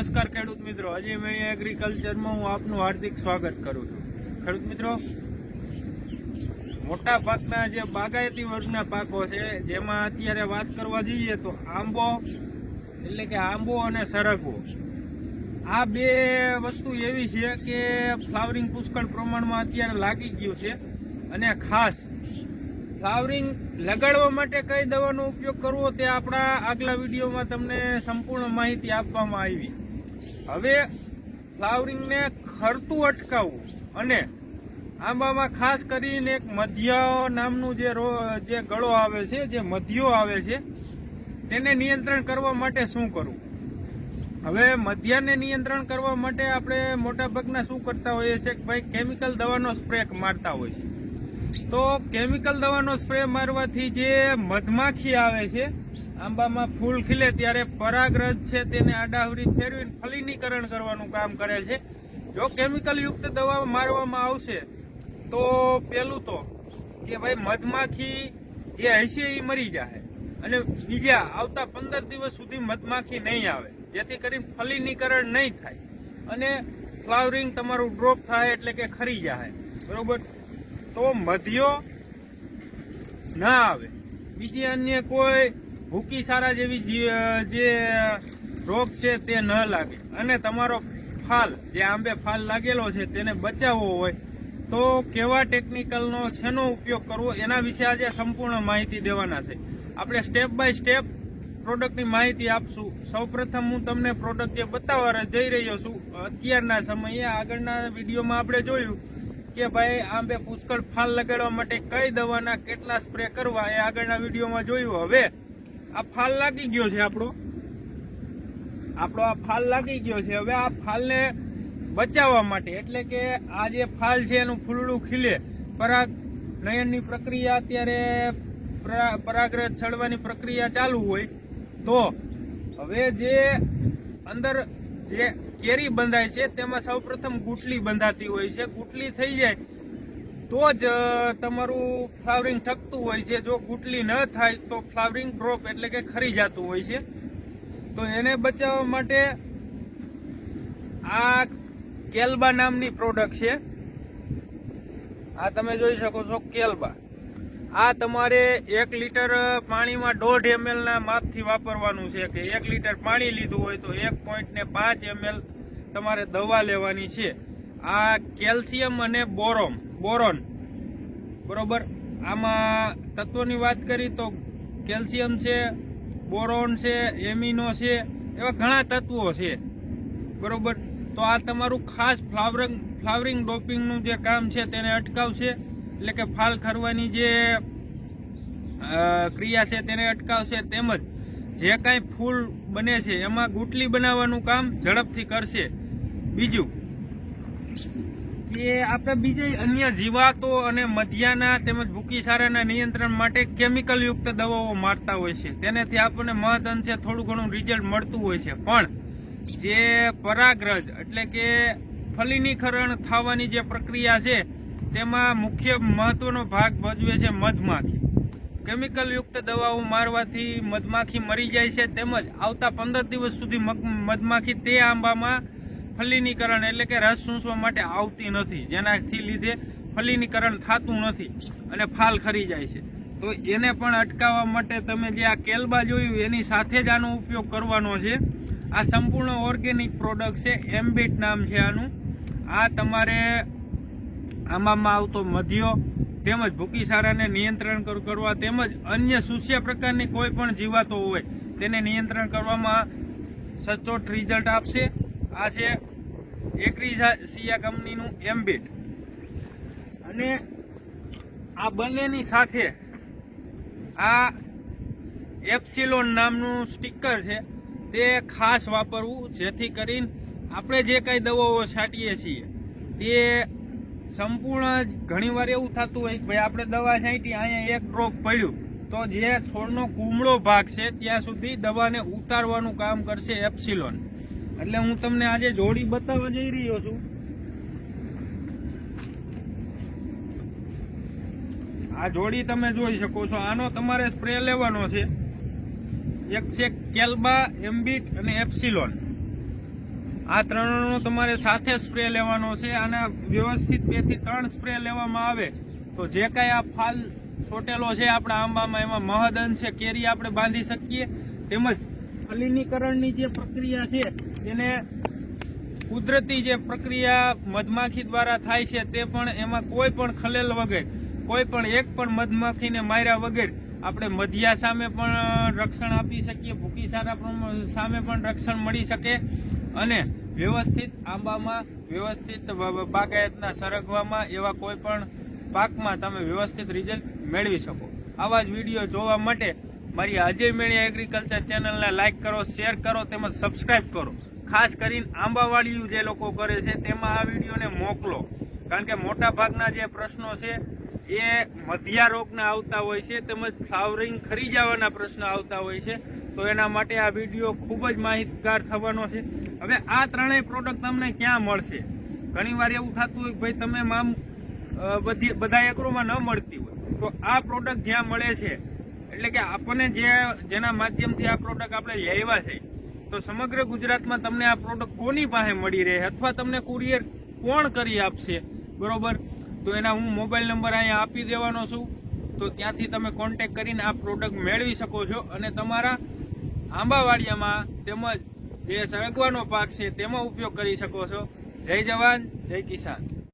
નમસ્કાર ખેડૂત મિત્રો, અજય મેળી એગ્રીકલ્ચરમાં હું આપનું હાર્દિક સ્વાગત કરું છું। ખેડૂત મિત્રો, મોટા ભાગના જે બાગાયતી વર્ગના પાકો છે જેમાં અત્યારે વાત કરવા જઈએ તો આંબો એટલે કે આંબો અને સરગવો, આ બે વસ્તુ એવી છે કે ફ્લાવરિંગ પુષ્કળ પ્રમાણમાં અત્યારે લાગી ગયું છે અને ખાસ ફ્લાવરિંગ લગાડવા માટે કઈ દવાનો ઉપયોગ કરવો તે આપણા આગલા વિડીયોમાં તમને સંપૂર્ણ માહિતી આપવામાં આવી। હવે ફ્લાવરિંગને ખરતું અટકાવવું અને આંબામાં ખાસ કરીને એક મધ્ય નામનું જે ગળો આવે છે, જે મધ્યો આવે છે, તેને નિયંત્રણ કરવા માટે શું કરવું? હવે મધ્યાને નિયંત્રણ કરવા માટે આપણે મોટાભાગના શું કરતા હોઈએ છીએ કે ભાઈ કેમિકલ દવાનો સ્પ્રે મારતા હોય છે। તો કેમિકલ દવાનો સ્પ્રે મારવાથી જે મધમાખી આવે છે, આંબામાં ફૂલ ખીલે ત્યારે પરાગરજ છે તેને આડાહરી ફેરવીને ફલિનીકરણ કરવાનું કામ કરે છે। જો કેમિકલ યુક્ત દવા મારવામાં આવશે તો પેલું તો કે ભાઈ મધમાખી જે હશે એ મરી જાય અને બીજા આવતા 15 દિવસ સુધી મધમાખી નહીં આવે, જેથી કરીને ફલિનીકરણ નહીં થાય અને ફ્લાવરિંગ તમારું ડ્રોપ થાય એટલે કે ખરી જાય, બરોબર। તો મધ્યો ના આવે, બીજી અન્ય કોઈ ભૂકી સારા જેવી જે રોગ છે તે ન લાગે અને તમારો ફાલ જે આંબે ફાલ લાગેલો છે તેને બચાવવો હોય તો કેવા ટેકનિકલનો શેનો ઉપયોગ કરવો એના વિશે આજે સંપૂર્ણ માહિતી દેવાના છે। આપણે સ્ટેપ બાય સ્ટેપ પ્રોડક્ટની માહિતી આપશું। સૌપ્રથમ હું તમને પ્રોડક્ટ જે બતાવવા જઈ રહ્યો છું અત્યારના સમયે, આગળના વિડીયોમાં આપણે જોયું કે ભાઈ આંબે પુષ્કળ ફાલ લગાડવા માટે કઈ દવાના કેટલા સ્પ્રે કરવા એ આગળના વિડીયોમાં જોયું। હવે આ ફાલ લાગી ગયો છે, આપણો આ ફાલ લાગી ગયો છે। હવે આ ફાલને બચાવવા માટે એટલે કે આ જે ફાલ છે એનું ફૂલડું ખીલે, પરાગનયનની પ્રક્રિયા અત્યારે પરાગરજ છડવાની પ્રક્રિયા ચાલુ હોય તો હવે જે અંદર જે કેરી બંધાય છે તેમાં સૌપ્રથમ ગુટલી બંધાતી હોય છે। ગુટલી થઈ જાય તો જ તમારું ફ્લાવરિંગ ટકતું હોય છે। જો ગુટલી ન થાય તો ફ્લાવરિંગ ડ્રોપ એટલે કે ખરી જતું હોય છે। તો એને બચાવવા માટે આ કેલ્બા નામની પ્રોડક્ટ છે, આ તમે જોઈ શકો છો કેલ્બા। આ તમારે 1 લીટર પાણીમાં 1.5 ml ના માપથી વાપરવાનું છે કે 1 લીટર પાણી લીધું હોય તો 1.5 ml તમારે દવા લેવાની છે। આ કેલ્શિયમ અને બોરોન, બરોબર। આમાં તત્વોની વાત કરી તો કેલ્શિયમ છે, બોરોન છે, એમિનો છે, એવા ઘણા તત્વો છે, બરોબર। તો આ તમારું ખાસ ફ્લાવરિંગ ડોપિંગનું જે કામ છે તેને અટકાવશે, એટલે કે ફાલ ખરવાની જે ક્રિયા છે તેને અટકાવશે, તેમજ જે કાંઈ ફૂલ બને છે એમાં ગુટલી બનાવવાનું કામ ઝડપથી કરશે। બીજું કે આપણે બીજી અન્ય જીવાતો અને મધ્યાના તેમજ ભૂકીસારાના નિયંત્રણ માટે કેમિકલ યુક્ત દવાઓ મારતા હોય છે, તેનાથી આપણને મહદ અંશે થોડું ઘણું રિઝલ્ટ મળતું હોય છે। પણ જે પરાગરજ એટલે કે ફલિનીકરણ થવાની જે પ્રક્રિયા છે તેમાં મુખ્ય મહત્વનો ભાગ ભજવે છે મધમાખી। કેમિકલ યુક્ત દવાઓ મારવાથી મધમાખી મરી જાય છે, તેમજ આવતા 15 દિવસ સુધી મધમાખી તે આંબામાં ફલિનીકરણ એટલે કે રસ ચૂસવા માટે આવતી નથી, જેનાથી લીધે ફલિનીકરણ થતું નથી અને ફાલ ખરી જાય છે। તો એને પણ અટકાવવા માટે તમે જે આ કેલ્બા જોયું એની સાથે જ આનો ઉપયોગ કરવાનો છે। આ સંપૂર્ણ ઓર્ગેનિક પ્રોડક્ટ છે, એમ્બિટ નામ છે આનું। આ તમારે આંબામાં આવતો મધ્યો તેમજ ભૂકીસારાને નિયંત્રણ કરવા તેમજ અન્ય સુસ્ય પ્રકારની કોઈ પણ જીવાતો હોય તેને નિયંત્રણ કરવામાં સચોટ રિઝલ્ટ આપશે। આ છે એગ્રીસિયા કંપનીનું એમ્બિટ, અને આ બંનેની સાથે આ એપ્સિલોન નામનું સ્ટીકર છે તે ખાસ વાપરવું, જેથી કરીને આપણે જે કાંઈ દવાઓ છાંટીએ છીએ તે સંપૂર્ણ ઘણીવાર એવું થતું હોય કે ભાઈ આપણે દવા છાંટી અહીંયા 1 ડ્રોપ પડ્યું તો જે છોડનો કુમળો ભાગ છે ત્યાં સુધી દવાને ઉતારવાનું કામ કરશે એપ્સિલોન। એટલે હું તમને આજે જોડી બતાવવા જઈ રહ્યો છું। આ જોડી તમે જોઈ શકો છો, આનો તમારે સ્પ્રે લેવાનો છે। એક છે કેલ્બા, એમ્બિટ અને એપ્સિલોન। આ ત્રણનો તમારે સાથે સ્પ્રે લેવાનો છે અને વ્યવસ્થિત 2 થી 3 સ્પ્રે લેવામાં આવે તો જે કાંઈ આ ફાલ છોટેલો છે આપણા આંબામાં એમાં મહદઅંશે કેરી આપણે બાંધી શકીએ. તેમજ ફલિનીકરણની જે પ્રક્રિયા છે એને કુદરતી જે પ્રક્રિયા મધમાખી દ્વારા થાય છે તે પણ એમાં કોઈ પણ ખલેલ વગર, કોઈ પણ એક પણ મધમાખીને માર્યા વગર આપણે મધિયા સામે પણ રક્ષણ આપી શકીએ, ભૂકી સામે પણ રક્ષણ મળી શકે અને વ્યવસ્થિત આંબામાં વ્યવસ્થિત બાગાયતના સરગવામાં એવા કોઈ પણ પાકમાં તમે વ્યવસ્થિત રિઝલ્ટ મેળવી શકો. આવા જ વિડીયો જોવા માટે મારી અજય મેણિયા એગ્રીકલ્ચર ચેનલને લાઇક કરો, શેર કરો તેમજ સબસ્ક્રાઇબ કરો. ખાસ કરીને આંબાવાળીયું જે લોકો કરે છે તેમાં આ વિડીયોને મોકલો, કારણ કે મોટા ભાગના જે પ્રશ્નો છે એ મધ્યા રોગના આવતા હોય છે તેમજ ફ્લાવરિંગ ખરી જવાના પ્રશ્નો આવતા હોય છે. તો એના માટે આ વિડીયો ખૂબ જ માહિતગાર થવાનો છે. હવે આ ત્રણેય પ્રોડક્ટ તમને ક્યાં મળશે? ઘણીવાર એવું થતું હોય ભાઈ તમે બધા એગ્રોમાં ન મળતી હોય, તો આ પ્રોડક્ટ જ્યાં મળે છે એટલે કે આપણને જેના માધ્યમથી આ પ્રોડક્ટ આપણે લેવા છે તો સમગ્ર ગુજરાતમાં તમને આ પ્રોડક્ટ કોની પાસે મળી રહે અથવા તમને કુરિયર કોણ કરી આપશે, બરોબર? તો એના હું મોબાઈલ નંબર અહીંયા આપી દેવાનો છું, તો ત્યાંથી તમે કોન્ટેક્ટ કરીને આ પ્રોડક્ટ મેળવી શકો છો અને તમારા આંબાવાડિયામાં તેમજ જે સરગવાનો પાક છે તેમાં ઉપયોગ કરી શકો છો. જય જવાન, જય કિસાન.